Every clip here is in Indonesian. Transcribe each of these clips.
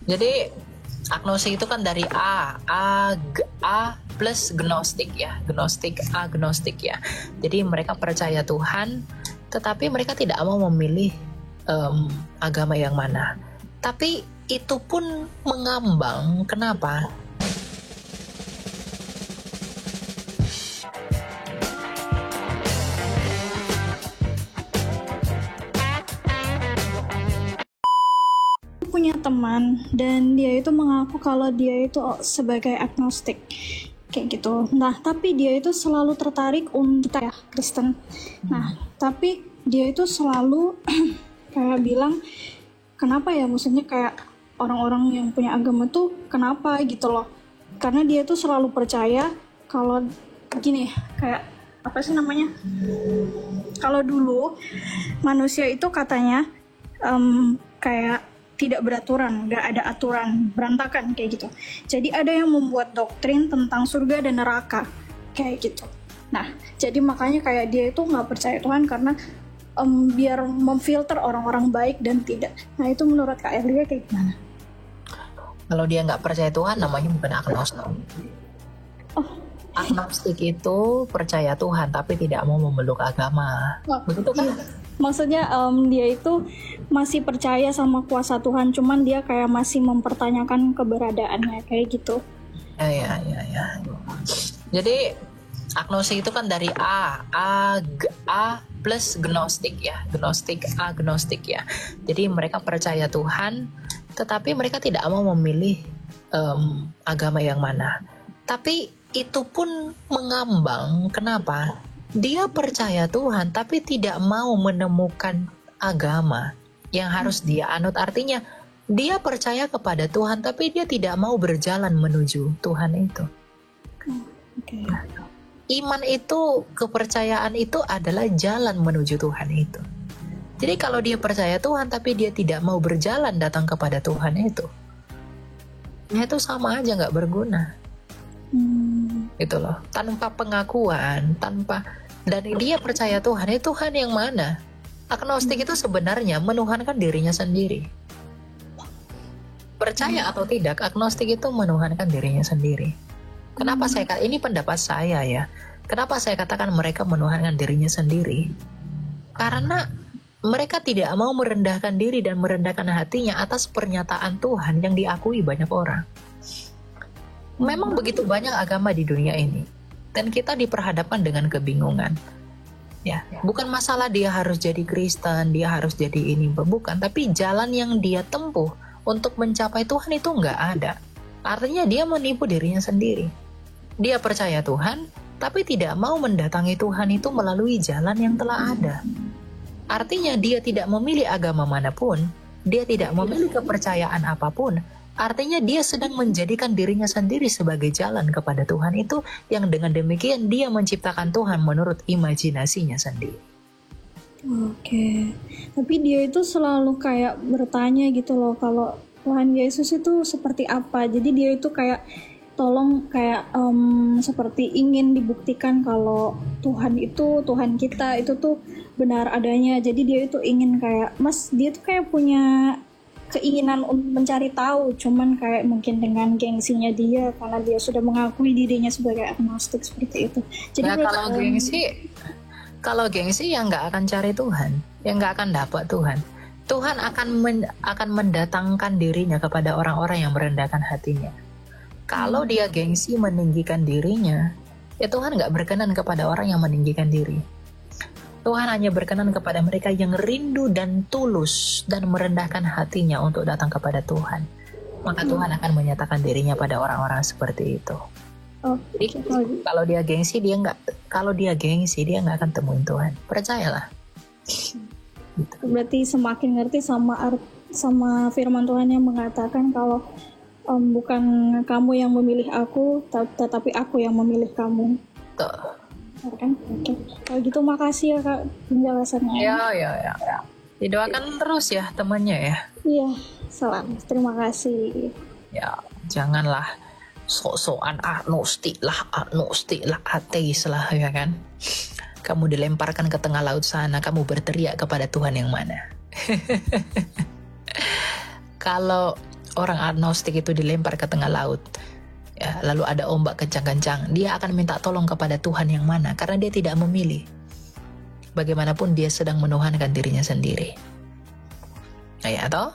Jadi agnostik itu kan dari A plus gnostik ya, agnostik ya. Jadi mereka percaya Tuhan, tetapi mereka tidak mau memilih agama yang mana. Tapi itu pun mengambang. Kenapa? Punya teman dan dia itu mengaku kalau dia itu sebagai agnostik kayak gitu. Nah, tapi dia itu selalu tertarik untuk ya Kristen. Nah, tapi dia itu selalu kayak bilang kenapa ya, maksudnya kayak orang-orang yang punya agama tuh kenapa gitu loh. Karena dia tuh selalu percaya kalau gini, kayak apa sih namanya? Kalau dulu manusia itu katanya kayak tidak beraturan, nggak ada aturan, berantakan kayak gitu. Jadi ada yang membuat doktrin tentang surga dan neraka kayak gitu. Nah, jadi makanya kayak dia itu nggak percaya Tuhan karena biar memfilter orang-orang baik dan tidak. Nah, itu menurut Kak Erlia kayak gimana? Kalau dia nggak percaya Tuhan, namanya bukan agnostik. Agnostik itu percaya Tuhan tapi tidak mau memeluk agama. Begitu kan? Iya. Maksudnya dia itu masih percaya sama kuasa Tuhan, cuman dia kayak masih mempertanyakan keberadaannya kayak gitu. Ya. Jadi agnostik itu kan dari A plus gnostik ya, agnostik ya. Jadi mereka percaya Tuhan, tetapi mereka tidak mau memilih agama yang mana. Tapi itu pun mengambang. Kenapa? Dia percaya Tuhan tapi tidak mau menemukan agama yang harus dia anut. Artinya dia percaya kepada Tuhan tapi dia tidak mau berjalan menuju Tuhan itu. Okay. Iman itu, kepercayaan itu adalah jalan menuju Tuhan itu. Jadi kalau dia percaya Tuhan tapi dia tidak mau berjalan datang kepada Tuhan itu sama aja nggak berguna. Gitu loh, tanpa pengakuan, dan dia percaya Tuhan, Tuhan yang mana? Agnostik itu sebenarnya menuhankan dirinya sendiri. Percaya atau tidak, agnostik itu menuhankan dirinya sendiri. Kenapa ini pendapat saya ya, kenapa saya katakan mereka menuhankan dirinya sendiri? Karena mereka tidak mau merendahkan diri dan merendahkan hatinya atas pernyataan Tuhan yang diakui banyak orang. Memang begitu banyak agama di dunia ini, dan kita diperhadapkan dengan kebingungan. Ya, bukan masalah dia harus jadi Kristen, dia harus jadi ini, bukan. Tapi jalan yang dia tempuh untuk mencapai Tuhan itu nggak ada. Artinya dia menipu dirinya sendiri. Dia percaya Tuhan, tapi tidak mau mendatangi Tuhan itu melalui jalan yang telah ada. Artinya dia tidak memilih agama manapun, dia tidak memilih kepercayaan apapun. Artinya dia sedang menjadikan dirinya sendiri sebagai jalan kepada Tuhan itu, yang dengan demikian dia menciptakan Tuhan menurut imajinasinya sendiri. Oke. Tapi dia itu selalu kayak bertanya gitu loh, kalau Tuhan Yesus itu seperti apa. Jadi dia itu kayak tolong kayak seperti ingin dibuktikan kalau Tuhan itu, Tuhan kita itu tuh benar adanya. Jadi dia itu ingin kayak, dia tuh kayak punya keinginan untuk mencari tahu, cuman kayak mungkin dengan gengsinya dia, karena dia sudah mengakui dirinya sebagai agnostik seperti itu. Jadi ya, kalau gengsi ya nggak akan cari Tuhan, ya nggak akan dapat Tuhan. Tuhan akan mendatangkan dirinya kepada orang-orang yang merendahkan hatinya. Kalau dia gengsi meninggikan dirinya, ya Tuhan nggak berkenan kepada orang yang meninggikan diri. Tuhan hanya berkenan kepada mereka yang rindu dan tulus dan merendahkan hatinya untuk datang kepada Tuhan. Maka Tuhan akan menyatakan dirinya pada orang-orang seperti itu. Jadi kalau dia gengsi dia nggak akan temuin Tuhan. Percayalah. Gitu. Berarti semakin ngerti sama firman Tuhan yang mengatakan kalau bukan kamu yang memilih aku, tetapi aku yang memilih kamu. Tuh. Kan? Oke. Kalau gitu makasih ya Kak penjelasannya. Ya. Didoakan terus ya temannya ya. Iya, salam. Terima kasih. Ya, janganlah sok-sokan agnostik lah, ateis lah ya kan. Kamu dilemparkan ke tengah laut sana, kamu berteriak kepada Tuhan yang mana? Kalau orang agnostik itu dilempar ke tengah laut, ya, lalu ada ombak kencang-kencang, dia akan minta tolong kepada Tuhan yang mana? Karena dia tidak memilih. Bagaimanapun dia sedang menuhankan dirinya sendiri. Ya toh?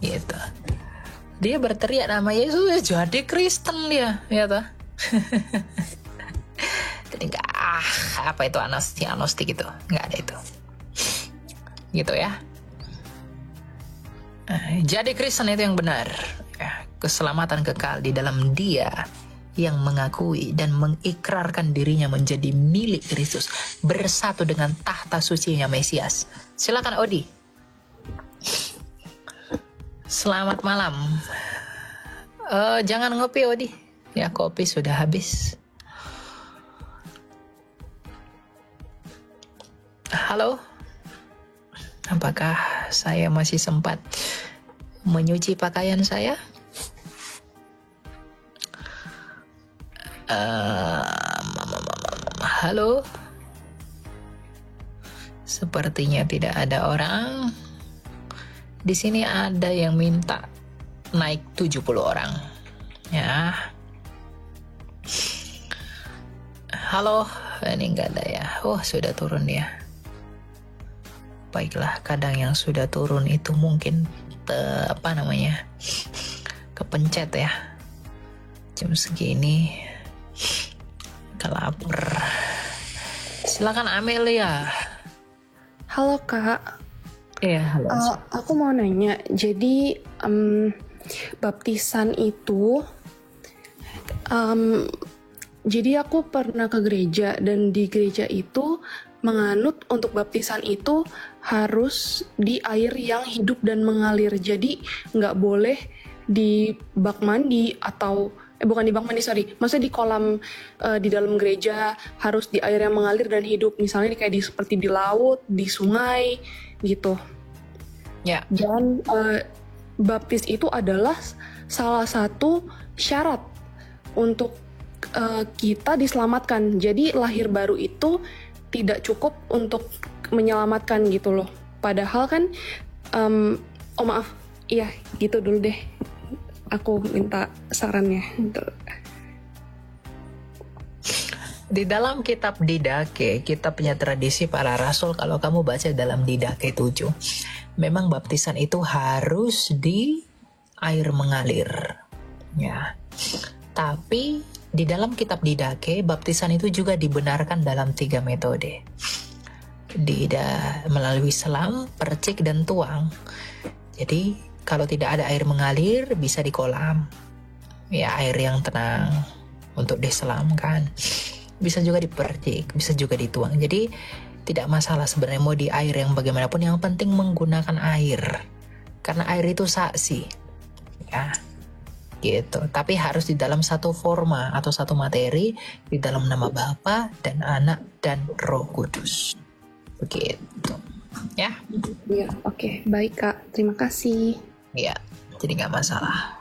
Gitu. Dia berteriak nama Yesus, ya jadi Kristen dia, ya toh? Jadi enggak, apa itu agnostik itu? Enggak ada itu. Gitu ya. Jadi Kristen itu yang benar, ya, keselamatan kekal di dalam Dia yang mengakui dan mengikrarkan dirinya menjadi milik Kristus, bersatu dengan tahta sucinya Mesias. Silakan Odi. Selamat malam. Jangan ngopi Odi, ya kopi sudah habis. Halo. Apakah saya masih sempat menyuci pakaian saya? Halo? Sepertinya tidak ada orang. Di sini ada yang minta naik 70 orang. Ya. Halo? Ini enggak ada ya. Oh, sudah turun ya. Baiklah, kadang yang sudah turun itu mungkin kepencet ya. Jam segini kelapar. Silakan Amelia. Halo Kak. Iya, halo. Aku mau nanya, jadi baptisan itu, jadi aku pernah ke gereja dan di gereja itu menganut untuk baptisan itu harus di air yang hidup dan mengalir. Jadi nggak boleh di bak mandi atau bukan di bak mandi, maksudnya di kolam di dalam gereja, harus di air yang mengalir dan hidup. Misalnya kayak seperti di laut, di sungai gitu. Ya. Dan baptis itu adalah salah satu syarat untuk kita diselamatkan. Jadi lahir baru itu tidak cukup untuk menyelamatkan gitu loh. Padahal kan, oh maaf, iya gitu dulu deh. Aku minta sarannya. Di dalam kitab Didake, kita punya tradisi para rasul, kalau kamu baca dalam Didake 7, memang baptisan itu harus di air mengalir. Ya. Tapi di dalam kitab Didake, baptisan itu juga dibenarkan dalam 3 metode. Melalui selam, percik, dan tuang. Jadi, kalau tidak ada air mengalir, bisa di kolam. Ya, air yang tenang untuk diselamkan. Bisa juga dipercik, bisa juga dituang. Jadi, tidak masalah sebenarnya mau di air yang bagaimanapun. Yang penting menggunakan air. Karena air itu saksi. Ya. Gitu. Tapi harus di dalam satu forma atau satu materi, di dalam nama Bapa dan Anak dan Roh Kudus. Begitu. Ya. Iya, oke. Baik Kak, terima kasih. Ya, jadi nggak masalah.